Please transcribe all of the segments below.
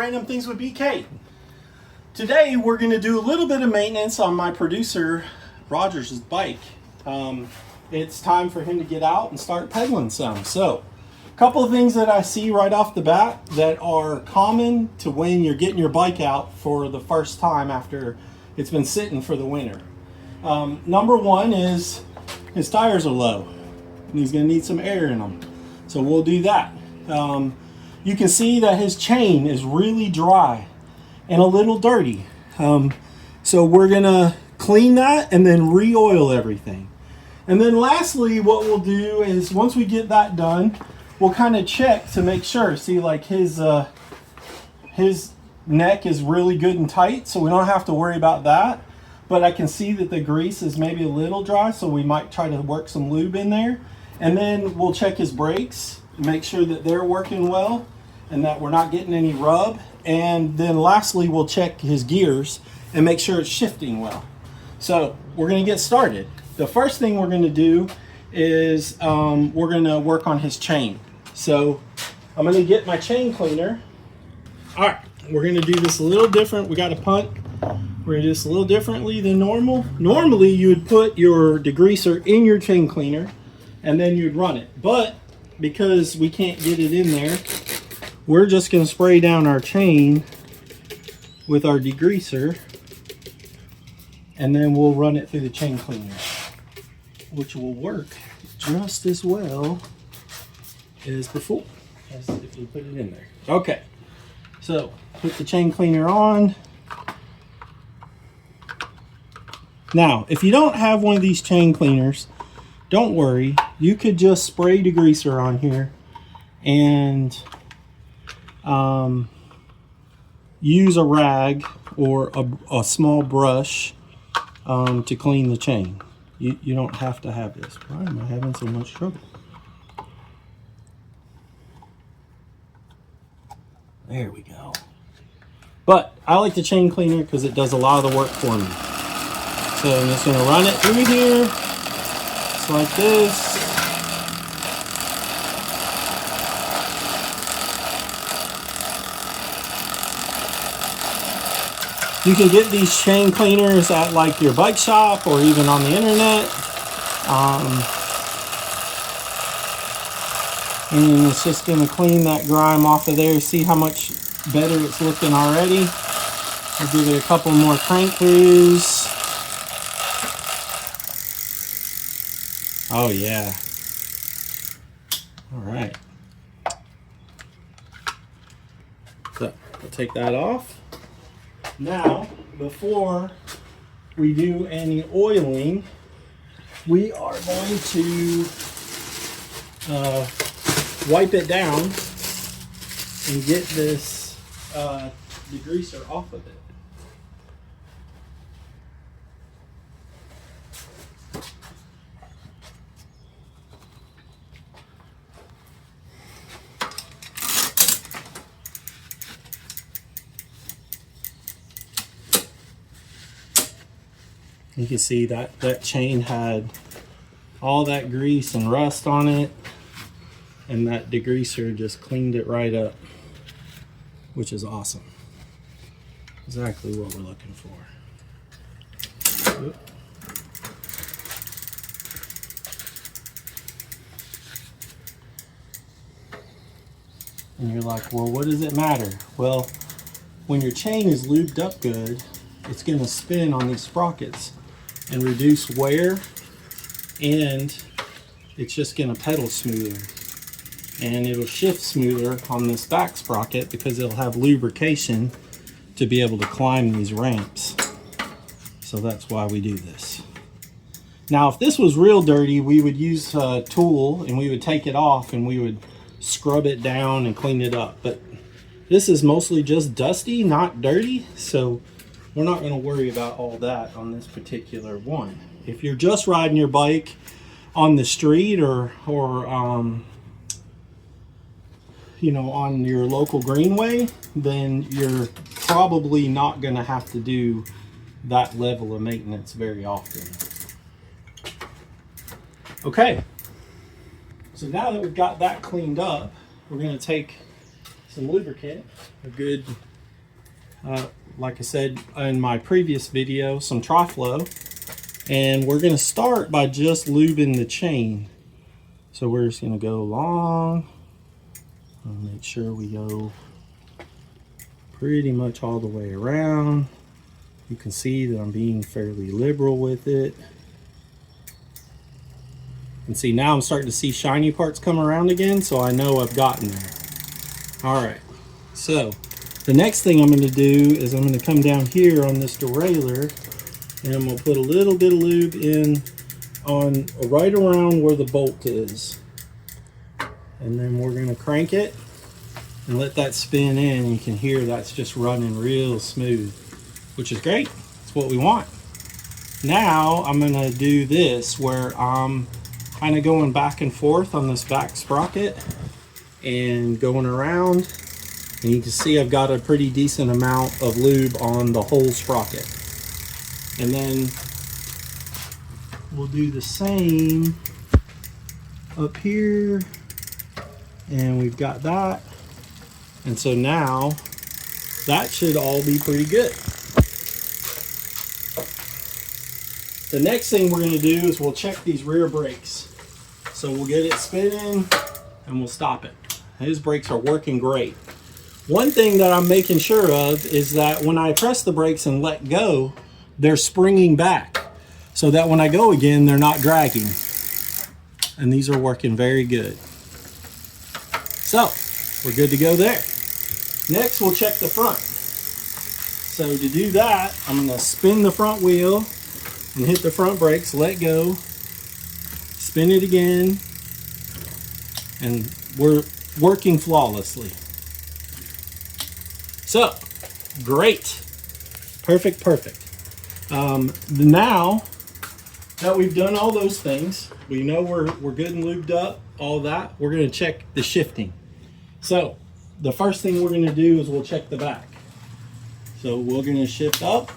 Random Things with BK. Today we're going to do a little bit of maintenance on my producer Roger's bike. It's time for him to get out and start pedaling some. So, a couple of things that I see right off the bat that are common to when you're getting your bike out for the first time after it's been sitting for the winter. Number one is his tires are low and he's going to need some air in them. So we'll do that. You can see that his chain is really dry and a little dirty. So we're going to clean that and then re-oil everything. And then lastly, what we'll do is once we get that done, we'll kind of check to make sure. See, like his neck is really good and tight, so we don't have to worry about that. But I can see that the grease is maybe a little dry, so we might try to work some lube in there. And then we'll check his brakes, make sure that they're working well and that we're not getting any rub. And then lastly, we'll check his gears and make sure it's shifting well. So we're going to get started. The first thing we're going to do is we're going to work on his chain. So I'm going to get my chain cleaner. All right, we're going to do this a little different. We got a punt. We're going to do this a little differently than normal. Normally you would put your degreaser in your chain cleaner and then you'd run it. But because we can't get it in there, we're just going to spray down our chain with our degreaser and then we'll run it through the chain cleaner, which will work just as well as before, as if you put it in there. Okay, so put the chain cleaner on. Now, if you don't have one of these chain cleaners, don't worry. You could just spray degreaser on here and use a rag or a small brush to clean the chain. You don't have to have this. Why am I having so much trouble? There we go. But I like the chain cleaner because it does a lot of the work for me. So I'm just going to run it through here, just like this. You can get these chain cleaners at like your bike shop or even on the internet. And it's just going to clean that grime off of there. See how much better it's looking already. I'll give it a couple more crank throughs. Oh yeah. All right. So I'll take that off. Now, before we do any oiling, we are going to wipe it down and get this degreaser off of it. You can see that that chain had all that grease and rust on it, and that degreaser just cleaned it right up, which is awesome. Exactly what we're looking for. Oop. And you're like, well, what does it matter? Well, when your chain is lubed up good, it's going to spin on these sprockets and reduce wear, and it's just going to pedal smoother, and it'll shift smoother on this back sprocket because it'll have lubrication to be able to climb these ramps. So that's why we do this. Now if this was real dirty, we would use a tool and we would take it off and we would scrub it down and clean it up, but this is mostly just dusty, not dirty, so we're not going to worry about all that on this particular one. If you're just riding your bike on the street or you know, on your local greenway, then you're probably not going to have to do that level of maintenance very often. Okay, so now that we've got that cleaned up, we're going to take some lubricant, a good like I said in my previous video, some Triflow. And we're going to start by just lubing the chain. So we're just going to go along. I'll make sure we go pretty much all the way around. You can see that I'm being fairly liberal with it. And see, now I'm starting to see shiny parts come around again, so I know I've gotten there. All right, so the next thing I'm going to do is I'm going to come down here on this derailleur, and I'm going to put a little bit of lube in on right around where the bolt is. And then we're going to crank it and let that spin in. You can hear that's just running real smooth, which is great. That's what we want. Now I'm going to do this where I'm kind of going back and forth on this back sprocket and going around. And you can see I've got a pretty decent amount of lube on the whole sprocket. And then we'll do the same up here. And we've got that. And so now that should all be pretty good. The next thing we're going to do is we'll check these rear brakes. So we'll get it spinning and we'll stop it. His brakes are working great. One thing that I'm making sure of is that when I press the brakes and let go, they're springing back so that when I go again, they're not dragging. And these are working very good. So we're good to go there. Next, we'll check the front. So to do that, I'm going to spin the front wheel and hit the front brakes, let go, spin it again, and we're working flawlessly. So, great. Perfect, perfect. Now that we've done all those things, we know we're good and lubed up, all that, we're going to check the shifting. So, the first thing we're going to do is we'll check the back. So we're going to shift up.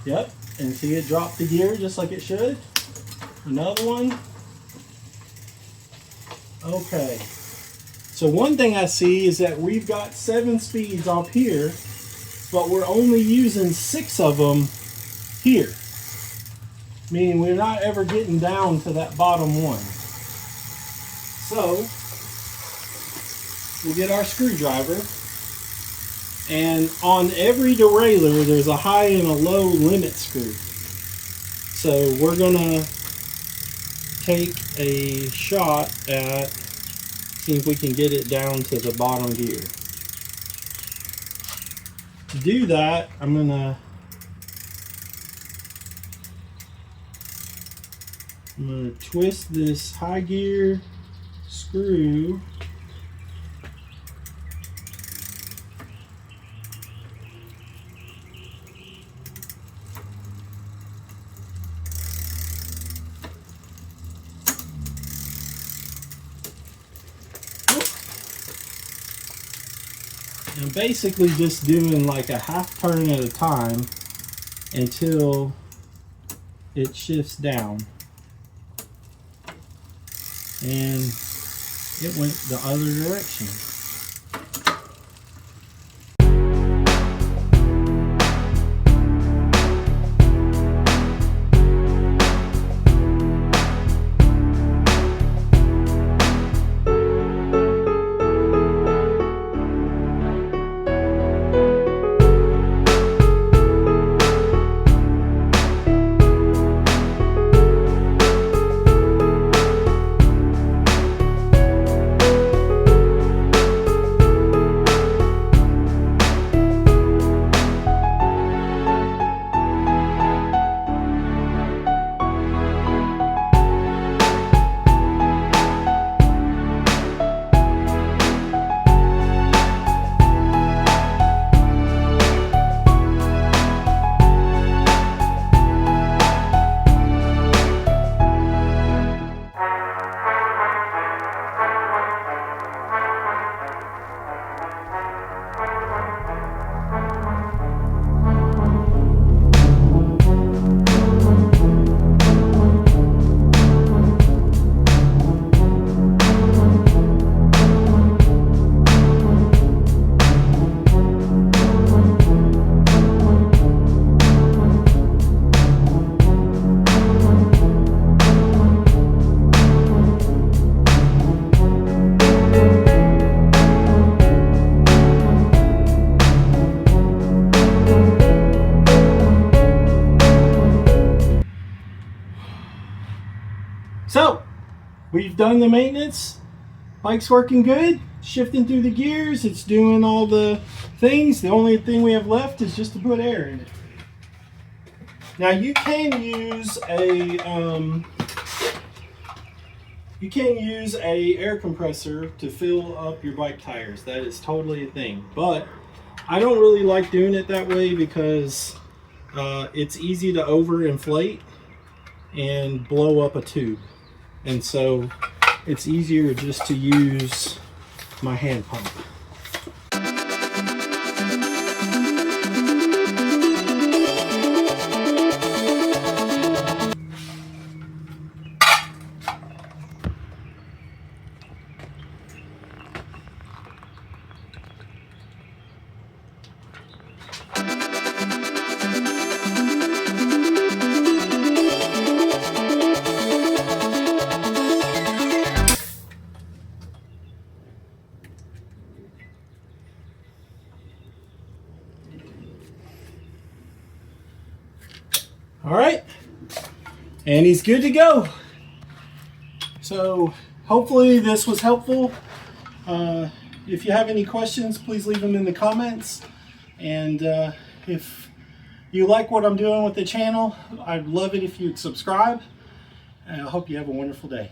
Yep. And see it drop the gear just like it should. Another one. Okay. So one thing I see is that we've got 7 speeds up here, but we're only using 6 of them here. Meaning we're not ever getting down to that bottom one. So we'll get our screwdriver, and on every derailleur there's a high and a low limit screw. So we're gonna take a shot at see if we can get it down to the bottom gear. To do that, I'm gonna twist this high gear screw . And basically just doing like a half turn at a time until it shifts down. And it went the other direction. we've done the maintenance. Bike's working good, shifting through the gears, it's doing all the things. The only thing we have left is just to put air in it. Now you can use a air compressor to fill up your bike tires. That is totally a thing, but I don't really like doing it that way because it's easy to overinflate and blow up a tube, and so it's easier just to use my hand pump. All right, and he's good to go. So hopefully this was helpful. If you have any questions, please leave them in the comments. And if you like what I'm doing with the channel, I'd love it if you'd subscribe. And I hope you have a wonderful day.